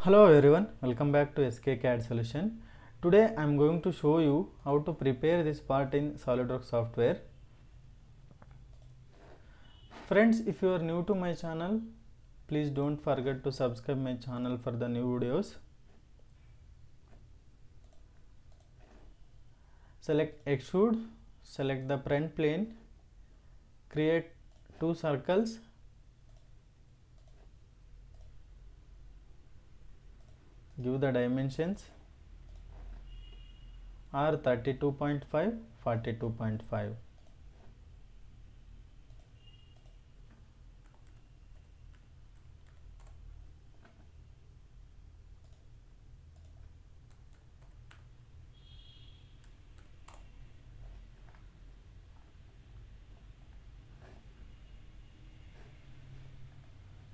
Hello everyone, welcome back to SK Solution. Today I am going to show you how to prepare this part in SolidWorks software. Friends, if you are new to my channel, please don't forget to subscribe my channel for the new videos. Select extrude, select the front plane, create two circles, give the dimensions are 32.5, 42.5.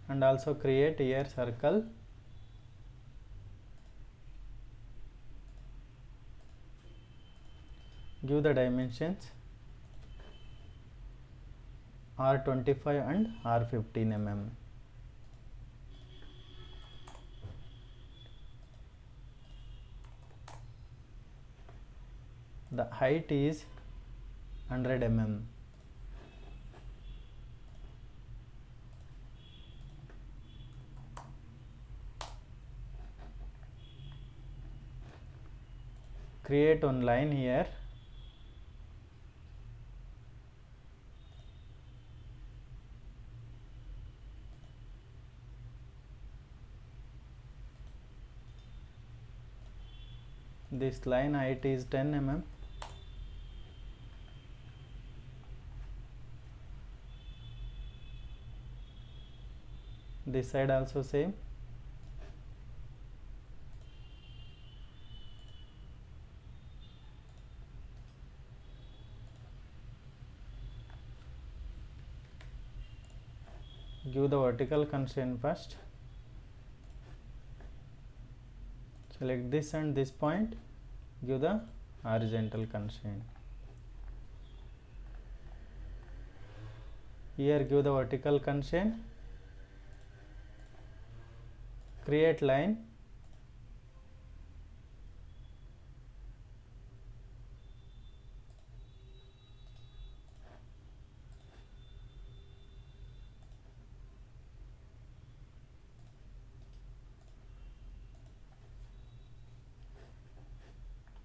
And also create here circle. Give the dimensions R25 and R15 mm. The height is 100 mm. Create one line here. This line height is 10 mm. This side also same. Give the vertical constraint first. Select this and this point. Give the horizontal constraint. Here give the vertical constraint. Create line.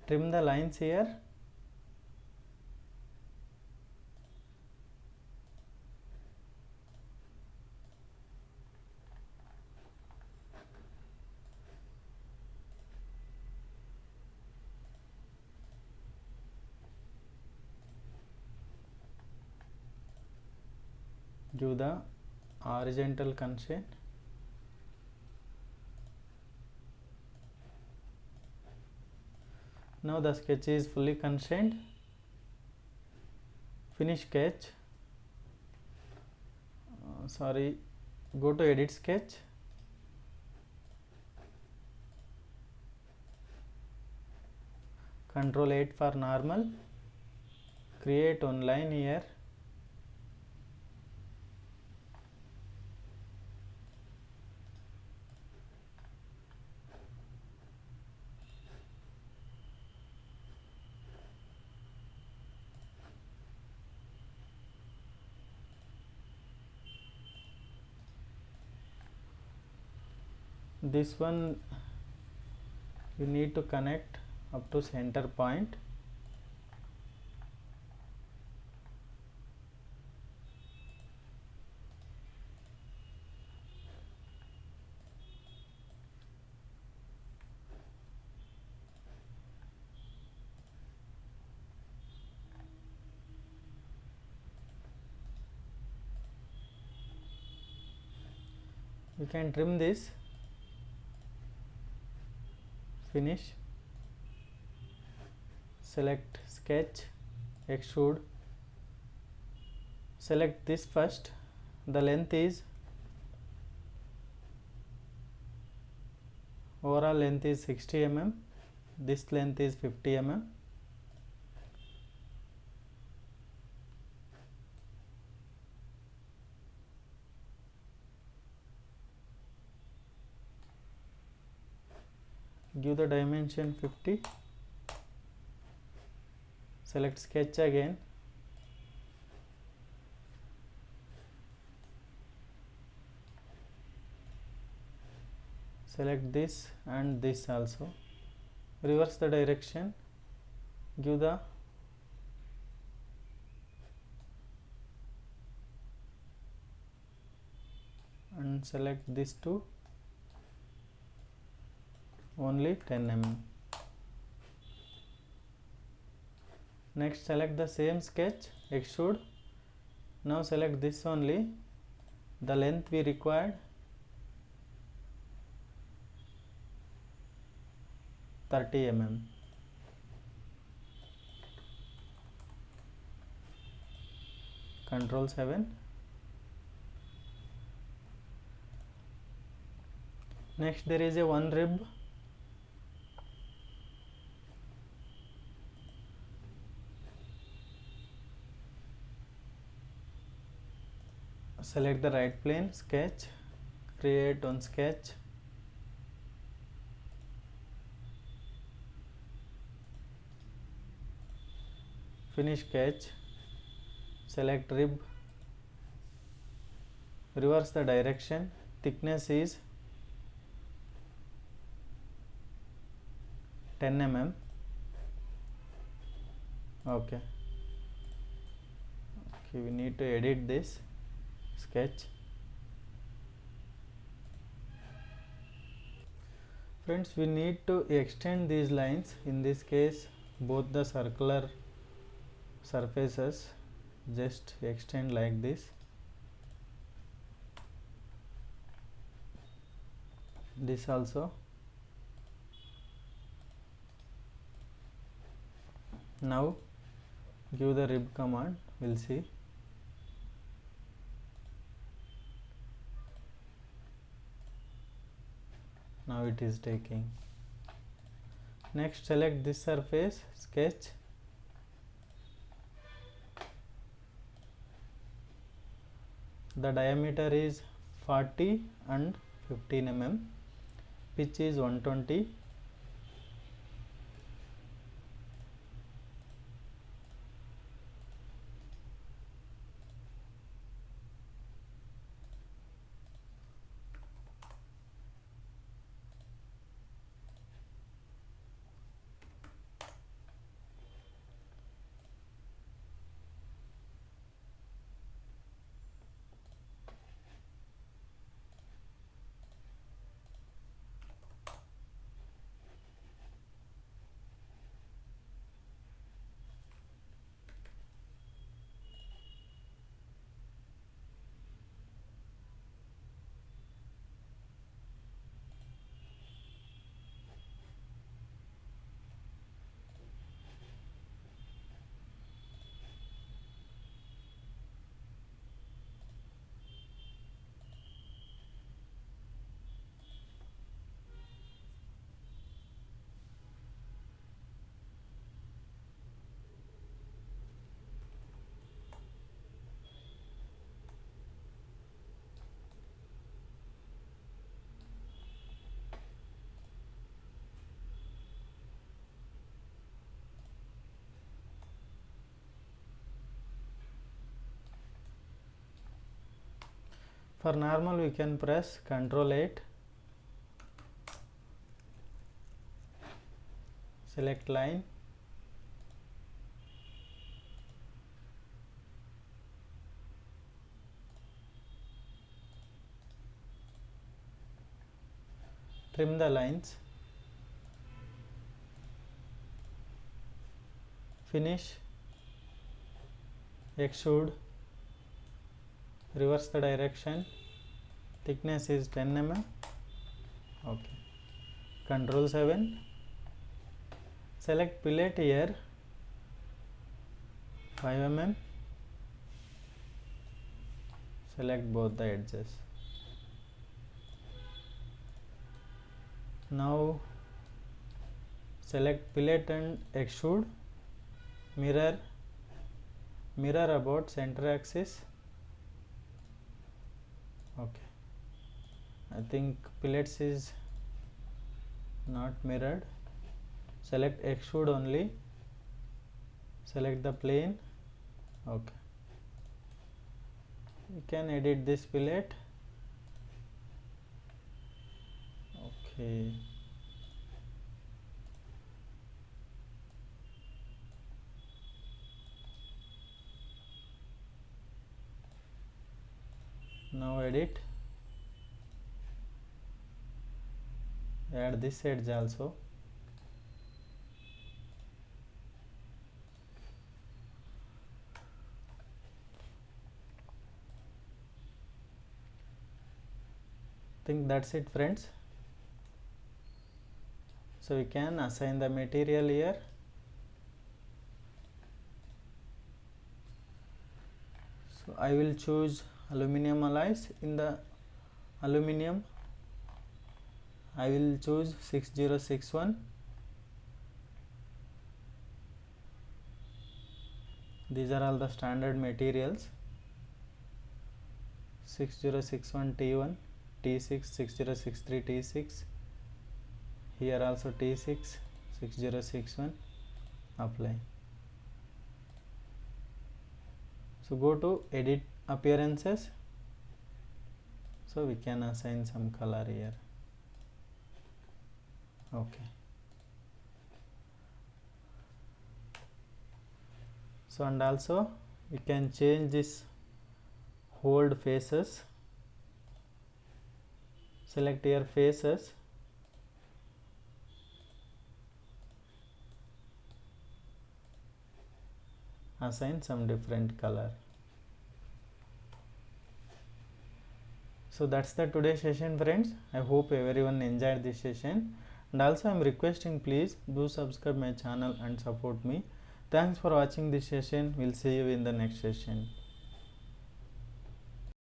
Trim the lines here. Give the horizontal constraint. Now the sketch is fully constrained. Finish sketch. Go to edit sketch. Control 8 for normal. Create one line here. This one you need to connect up to center point. You can trim this. Finish. Select sketch, extrude. Select this first. The length is overall length is 60 mm. This length is 50 mm. give the dimension 50, select sketch again, select this and this also, reverse the direction, give the and select this to only 10 mm. Next select the same sketch, extrude. Now select this only, the length we required 30 mm. Control 7. Next there is a one rib, select the right plane, sketch, create one sketch, finish sketch, select rib, reverse the direction, thickness is 10 mm. Okay, we need to edit this sketch. Friends, we need to extend these lines. In this case, both the circular surfaces just extend like this. This also. Now give the rib command, we'll see. Now it is taking. Next select this surface, sketch, the diameter is 40 and 15 mm, pitch is 120, for normal we can press Ctrl 8, select line, trim the lines, finish, extrude, reverse the direction, thickness is 10 mm. Okay, Ctrl 7, select fillet here 5 mm, select both the edges. Now select fillet and extrude, mirror about center axis. Okay, I think fillets is not mirrored. Select extrude only, select the plane. Okay, you can edit this fillet. Okay, now edit, add this edge also. Think that's it, friends. So we can assign the material here. So I will choose aluminum alloys. In the aluminum I will choose 6061. These are all the standard materials. 6061 T1, T6, 6063 T6, here also T6, 6061, apply. So go to edit appearances, so we can assign some color here. Okay, so and also we can change this hold faces. Select here faces, assign some different color. So that's the today's session, friends. I hope everyone enjoyed this session, and also I'm requesting, please do subscribe my channel and support me. Thanks for watching this session. We'll see you in the next session.